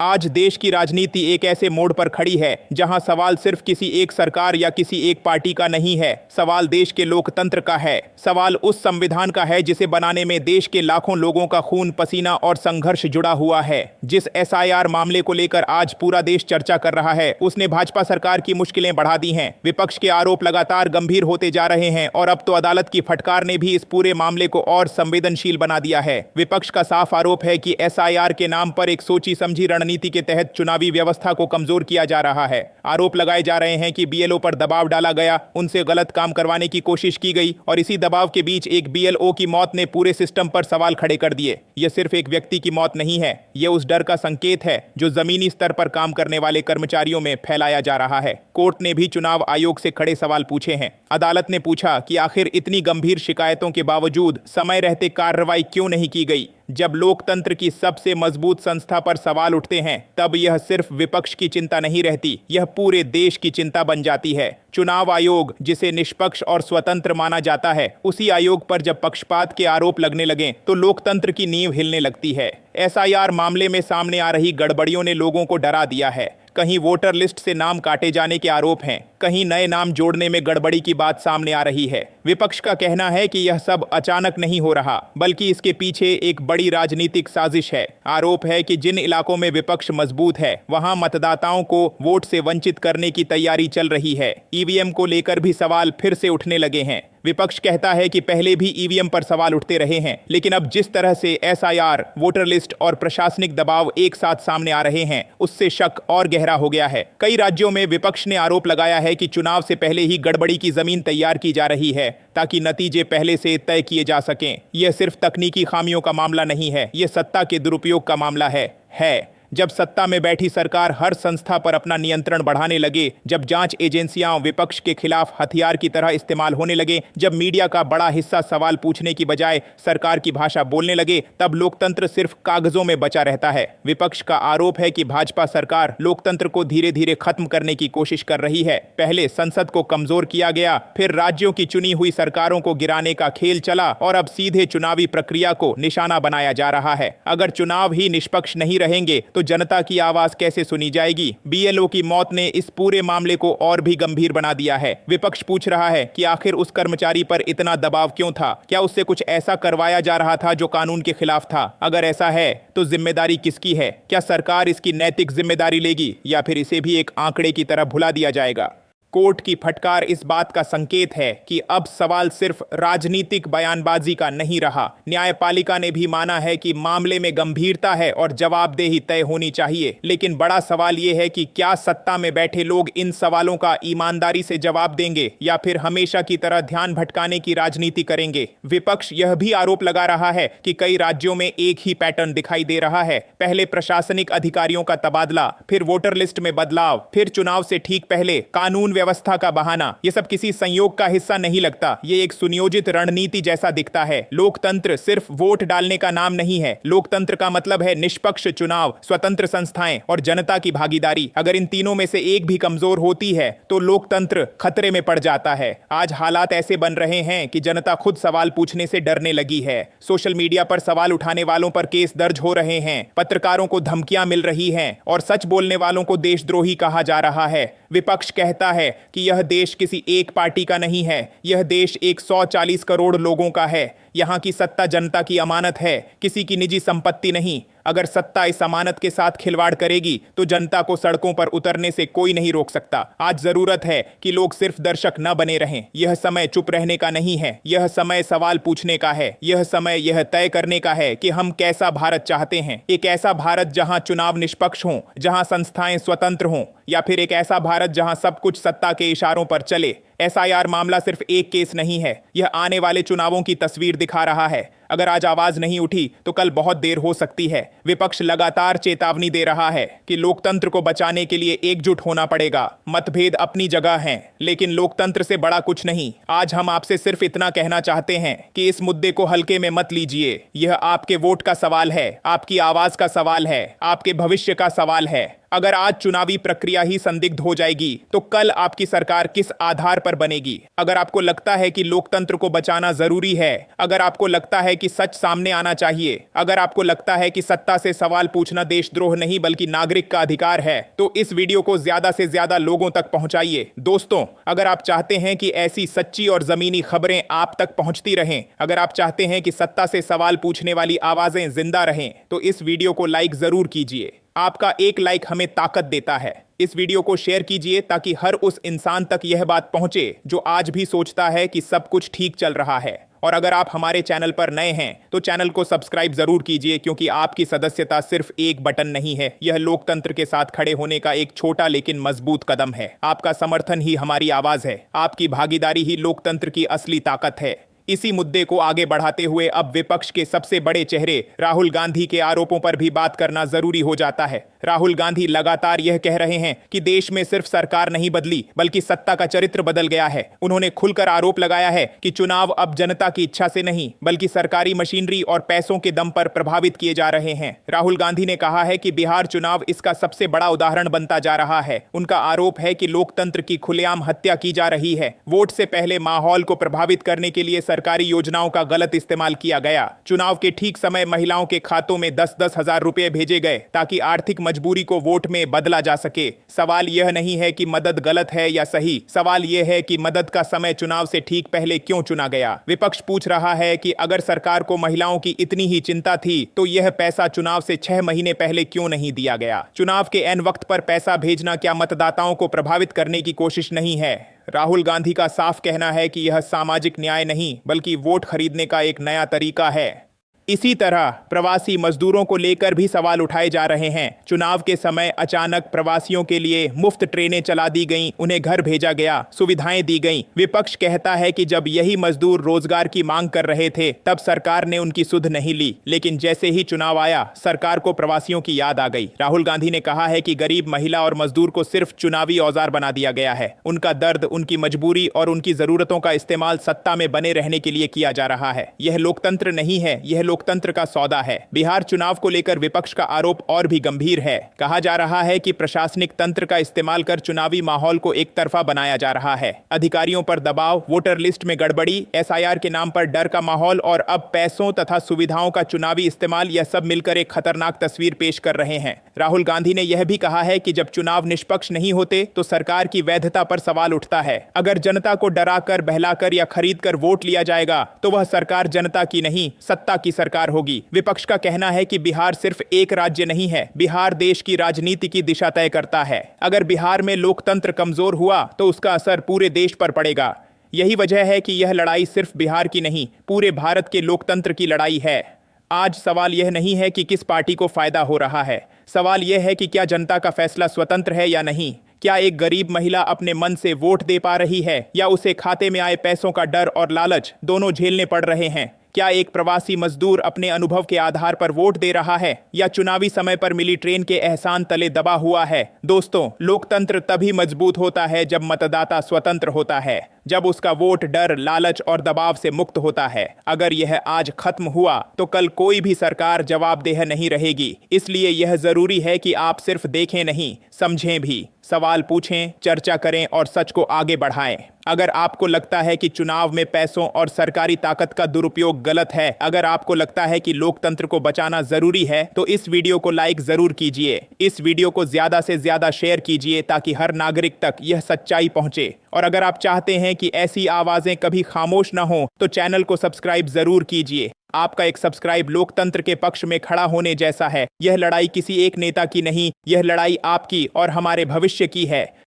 आज देश की राजनीति एक ऐसे मोड़ पर खड़ी है जहां सवाल सिर्फ किसी एक सरकार या किसी एक पार्टी का नहीं है। सवाल देश के लोकतंत्र का है। सवाल उस संविधान का है जिसे बनाने में देश के लाखों लोगों का खून, पसीना और संघर्ष जुड़ा हुआ है। जिस एसआईआर मामले को लेकर आज पूरा देश चर्चा कर रहा है, उसने भाजपा सरकार की मुश्किलें बढ़ा दी हैं। विपक्ष के आरोप लगातार गंभीर होते जा रहे हैं और अब तो अदालत की फटकार ने भी इस पूरे मामले को और संवेदनशील बना दिया है। विपक्ष का साफ आरोप है कि एसआईआर के नाम पर एक सोची समझी रणनीति के तहत चुनावी व्यवस्था को कमजोर किया जा रहा है। आरोप लगाए जा रहे हैं कि बीएलओ पर दबाव डाला गया, उनसे गलत काम करवाने की कोशिश की गई और इसी दबाव के बीच एक बीएलओ की मौत ने पूरे सिस्टम पर सवाल खड़े कर दिए। यह सिर्फ एक व्यक्ति की मौत नहीं है, यह उस डर का संकेत है जो जमीनी स्तर पर काम करने वाले कर्मचारियों में फैलाया जा रहा है। कोर्ट ने भी चुनाव आयोग से खड़े सवाल पूछे हैं। अदालत ने पूछा कि आखिर इतनी गंभीर शिकायतों के बावजूद समय रहते कार्रवाई क्यों नहीं की गई। जब लोकतंत्र की सबसे मजबूत संस्था पर सवाल उठते हैं, तब यह सिर्फ विपक्ष की चिंता नहीं रहती, यह पूरे देश की चिंता बन जाती है। चुनाव आयोग, जिसे निष्पक्ष और स्वतंत्र माना जाता है, उसी आयोग पर जब पक्षपात के आरोप लगने लगे तो लोकतंत्र की नींव हिलने लगती है। एसआईआर मामले में सामने आ रही गड़बड़ियों ने लोगों को डरा दिया है। कहीं वोटर लिस्ट से नाम काटे जाने के आरोप हैं, कहीं नए नाम जोड़ने में गड़बड़ी की बात सामने आ रही है। विपक्ष का कहना है कि यह सब अचानक नहीं हो रहा, बल्कि इसके पीछे एक बड़ी राजनीतिक साजिश है। आरोप है कि जिन इलाकों में विपक्ष मजबूत है, वहां मतदाताओं को वोट से वंचित करने की तैयारी चल रही है। ईवीएम को लेकर भी सवाल फिर से उठने लगे हैं। विपक्ष कहता है कि पहले भी ईवीएम पर सवाल उठते रहे हैं, लेकिन अब जिस तरह से एसआईआर, वोटर लिस्ट और प्रशासनिक दबाव एक साथ सामने आ रहे हैं, उससे शक और गहरा हो गया है। कई राज्यों में विपक्ष ने आरोप लगाया है कि चुनाव से पहले ही गड़बड़ी की जमीन तैयार की जा रही है ताकि नतीजे पहले से तय किए जा सकें। यह सिर्फ तकनीकी खामियों का मामला नहीं है, यह सत्ता के दुरुपयोग का मामला है। जब सत्ता में बैठी सरकार हर संस्था पर अपना नियंत्रण बढ़ाने लगे, जब जांच एजेंसियां विपक्ष के खिलाफ हथियार की तरह इस्तेमाल होने लगे, जब मीडिया का बड़ा हिस्सा सवाल पूछने की बजाय सरकार की भाषा बोलने लगे, तब लोकतंत्र सिर्फ कागजों में बचा रहता है। विपक्ष का आरोप है कि भाजपा सरकार लोकतंत्र को धीरे धीरे खत्म करने की कोशिश कर रही है। पहले संसद को कमजोर किया गया, फिर राज्यों की चुनी हुई सरकारों को गिराने का खेल चला और अब सीधे चुनावी प्रक्रिया को निशाना बनाया जा रहा है। अगर चुनाव ही निष्पक्ष नहीं रहेंगे तो जनता की आवाज कैसे सुनी जाएगी। बीएलओ की मौत ने इस पूरे मामले को और भी गंभीर बना दिया है। विपक्ष पूछ रहा है कि आखिर उस कर्मचारी पर इतना दबाव क्यों था? क्या उससे कुछ ऐसा करवाया जा रहा था जो कानून के खिलाफ था? अगर ऐसा है तो जिम्मेदारी किसकी है? क्या सरकार इसकी नैतिक जिम्मेदारी लेगी या फिर इसे भी एक आंकड़े की तरह भुला दिया जाएगा? कोर्ट की फटकार इस बात का संकेत है कि अब सवाल सिर्फ राजनीतिक बयानबाजी का नहीं रहा। न्यायपालिका ने भी माना है कि मामले में गंभीरता है और जवाबदेही तय होनी चाहिए। लेकिन बड़ा सवाल यह है कि क्या सत्ता में बैठे लोग इन सवालों का ईमानदारी से जवाब देंगे या फिर हमेशा की तरह ध्यान भटकाने की राजनीति करेंगे। विपक्ष यह भी आरोप लगा रहा है कि कई राज्यों में एक ही पैटर्न दिखाई दे रहा है। पहले प्रशासनिक अधिकारियों का तबादला, फिर वोटर लिस्ट में बदलाव, फिर चुनाव से ठीक पहले कानून व्यवस्था का बहाना। यह सब किसी संयोग का हिस्सा नहीं लगता, ये एक सुनियोजित रणनीति जैसा दिखता है। लोकतंत्र सिर्फ वोट डालने का नाम नहीं है। लोकतंत्र का मतलब है निष्पक्ष चुनाव, स्वतंत्र संस्थाएं और जनता की भागीदारी। अगर इन तीनों में से एक भी कमजोर होती है तो लोकतंत्र खतरे में पड़ जाता है। आज हालात ऐसे बन रहे हैं कि जनता खुद सवाल पूछने से डरने लगी है। सोशल मीडिया पर सवाल उठाने वालों पर केस दर्ज हो रहे हैं, पत्रकारों को धमकियां मिल रही हैं और सच बोलने वालों को देशद्रोही कहा जा रहा है। विपक्ष कहता है कि यह देश किसी एक पार्टी का नहीं है, यह देश 140 करोड़ लोगों का है। यहाँ की सत्ता जनता की अमानत है, किसी की निजी संपत्ति नहीं। अगर सत्ता इस अमानत के साथ खिलवाड़ करेगी तो जनता को सड़कों पर उतरने से कोई नहीं रोक सकता। आज जरूरत है कि लोग सिर्फ दर्शक न बने रहें। यह समय चुप रहने का नहीं है, यह समय सवाल पूछने का है। यह समय यह तय करने का है कि हम कैसा भारत चाहते हैं। एक ऐसा भारत जहां चुनाव निष्पक्ष हों, जहां संस्थाएं स्वतंत्र हों, या फिर एक ऐसा भारत जहां सब कुछ सत्ता के इशारों पर चले। एसआईआर मामला सिर्फ एक केस नहीं है, यह आने वाले चुनावों की तस्वीर दिखा रहा है। अगर आज आवाज नहीं उठी तो कल बहुत देर हो सकती है। विपक्ष लगातार चेतावनी दे रहा है कि लोकतंत्र को बचाने के लिए एकजुट होना पड़ेगा। मतभेद अपनी जगह हैं, लेकिन लोकतंत्र से बड़ा कुछ नहीं। आज हम आपसे सिर्फ इतना कहना चाहते हैं कि इस मुद्दे को हल्के में मत लीजिए। यह आपके वोट का सवाल है, आपकी आवाज का सवाल है, आपके भविष्य का सवाल है। अगर आज चुनावी प्रक्रिया ही संदिग्ध हो जाएगी तो कल आपकी सरकार किस आधार पर बनेगी? अगर आपको लगता है कि लोकतंत्र को बचाना जरूरी है, अगर आपको लगता है कि सच सामने आना चाहिए, अगर आपको लगता है कि सत्ता से सवाल पूछना देशद्रोह नहीं बल्कि नागरिक का अधिकार है, तो इस वीडियो को ज्यादा से ज्यादा लोगों तक पहुंचाइए। दोस्तों, अगर आप चाहते हैं कि ऐसी सच्ची और जमीनी खबरें आप तक पहुंचती रहें, अगर आप चाहते हैं कि सत्ता से सवाल पूछने वाली आवाजें जिंदा रहें, तो इस वीडियो को लाइक जरूर कीजिए। आपका एक लाइक हमें ताकत देता है। इस वीडियो को शेयर कीजिए ताकि हर उस इंसान तक यह बात पहुंचे जो आज भी सोचता है कि सब कुछ ठीक चल रहा है। और अगर आप हमारे चैनल पर नए हैं तो चैनल को सब्सक्राइब जरूर कीजिए, क्योंकि आपकी सदस्यता सिर्फ एक बटन नहीं है, यह लोकतंत्र के साथ खड़े होने का एक छोटा लेकिन मजबूत कदम है। आपका समर्थन ही हमारी आवाज है, आपकी भागीदारी ही लोकतंत्र की असली ताकत है। इसी मुद्दे को आगे बढ़ाते हुए अब विपक्ष के सबसे बड़े चेहरे राहुल गांधी के आरोपों पर भी बात करना जरूरी हो जाता है। राहुल गांधी लगातार यह कह रहे हैं कि देश में सिर्फ सरकार नहीं बदली बल्कि सत्ता का चरित्र बदल गया है। उन्होंने खुलकर आरोप लगाया है कि चुनाव अब जनता की इच्छा से नहीं बल्कि सरकारी मशीनरी और पैसों के दम पर प्रभावित किए जा रहे हैं। राहुल गांधी ने कहा है कि बिहार चुनाव इसका सबसे बड़ा उदाहरण बनता जा रहा है। उनका आरोप है कि लोकतंत्र की खुलेआम हत्या की जा रही है। वोट से पहले माहौल को प्रभावित करने के लिए सरकारी योजनाओं का गलत इस्तेमाल किया गया। चुनाव के ठीक समय महिलाओं के खातों में 10-10 हजार रुपए भेजे गए ताकि आर्थिक मजबूरी को वोट में बदला जा सके। सवाल यह नहीं है कि मदद गलत है या सही, सवाल यह है कि मदद का समय चुनाव से ठीक पहले क्यों चुना गया। विपक्ष पूछ रहा है कि अगर सरकार को महिलाओं की इतनी ही चिंता थी तो यह पैसा चुनाव से 6 महीने पहले क्यों नहीं दिया गया। चुनाव के ऐन वक्त पर पैसा भेजना क्या मतदाताओं को प्रभावित करने की कोशिश नहीं है? राहुल गांधी का साफ कहना है कि यह सामाजिक न्याय नहीं बल्कि वोट खरीदने का एक नया तरीका है। इसी तरह प्रवासी मजदूरों को लेकर भी सवाल उठाए जा रहे हैं। चुनाव के समय अचानक प्रवासियों के लिए मुफ्त ट्रेनें चला दी गईं, उन्हें घर भेजा गया, सुविधाएं दी गईं। विपक्ष कहता है कि जब यही मजदूर रोजगार की मांग कर रहे थे तब सरकार ने उनकी सुध नहीं ली, लेकिन जैसे ही चुनाव आया सरकार को प्रवासियों की याद आ गई। राहुल गांधी ने कहा है कि गरीब महिला और मजदूर को सिर्फ चुनावी औजार बना दिया गया है। उनका दर्द, उनकी मजबूरी और उनकी जरूरतों का इस्तेमाल सत्ता में बने रहने के लिए किया जा रहा है। यह लोकतंत्र नहीं है, यह लोकतंत्र का सौदा है। बिहार चुनाव को लेकर विपक्ष का आरोप और भी गंभीर है। कहा जा रहा है कि प्रशासनिक तंत्र का इस्तेमाल कर चुनावी माहौल को एक तरफा बनाया जा रहा है। अधिकारियों पर दबाव, वोटर लिस्ट में गड़बड़ी, एसआईआर के नाम पर डर का माहौल और अब पैसों तथा सुविधाओं का चुनावी इस्तेमाल, यह सब मिलकर एक खतरनाक तस्वीर पेश कर रहे हैं। राहुल गांधी ने यह भी कहा है कि जब चुनाव निष्पक्ष नहीं होते तो सरकार की वैधता पर सवाल उठता है। अगर जनता को डराकर, बहलाकर या खरीदकर वोट लिया जाएगा तो वह सरकार जनता की नहीं, सत्ता की सरकार होगी। विपक्ष का कहना है कि बिहार सिर्फ एक राज्य नहीं है, बिहार देश की राजनीति की दिशा तय करता है। अगर बिहार में लोकतंत्र कमजोर हुआ तो उसका असर पूरे देश पर पड़ेगा। यही वजह है कि यह लड़ाई सिर्फ बिहार की नहीं, पूरे भारत के लोकतंत्र की लड़ाई है। आज सवाल यह नहीं है कि किस पार्टी को फायदा हो रहा है, सवाल यह है कि क्या जनता का फैसला स्वतंत्र है या नहीं। क्या एक गरीब महिला अपने मन से वोट दे पा रही है या उसे खाते में आए पैसों का डर और लालच दोनों झेलने पड़ रहे हैं। क्या एक प्रवासी मजदूर अपने अनुभव के आधार पर वोट दे रहा है या चुनावी समय पर मिली ट्रेन के एहसान तले दबा हुआ है। दोस्तों, लोकतंत्र तभी मजबूत होता है जब मतदाता स्वतंत्र होता है, जब उसका वोट डर, लालच और दबाव से मुक्त होता है। अगर यह आज खत्म हुआ तो कल कोई भी सरकार जवाबदेह नहीं रहेगी। इसलिए यह जरूरी है कि आप सिर्फ देखें नहीं, समझें भी, सवाल पूछें, चर्चा करें और सच को आगे बढ़ाएं। अगर आपको लगता है कि चुनाव में पैसों और सरकारी ताकत का दुरुपयोग गलत है, अगर आपको लगता है कि लोकतंत्र को बचाना जरूरी है, तो इस वीडियो को लाइक जरूर कीजिए। इस वीडियो को ज्यादा से ज्यादा शेयर कीजिए ताकि हर नागरिक तक यह सच्चाई पहुंचे। और अगर आप चाहते हैं कि ऐसी आवाजें कभी खामोश न हो तो चैनल को सब्सक्राइब जरूर कीजिए। आपका एक सब्सक्राइब लोकतंत्र के पक्ष में खड़ा होने जैसा है। यह लड़ाई किसी एक नेता की नहीं, यह लड़ाई आपकी और हमारे भविष्य की है।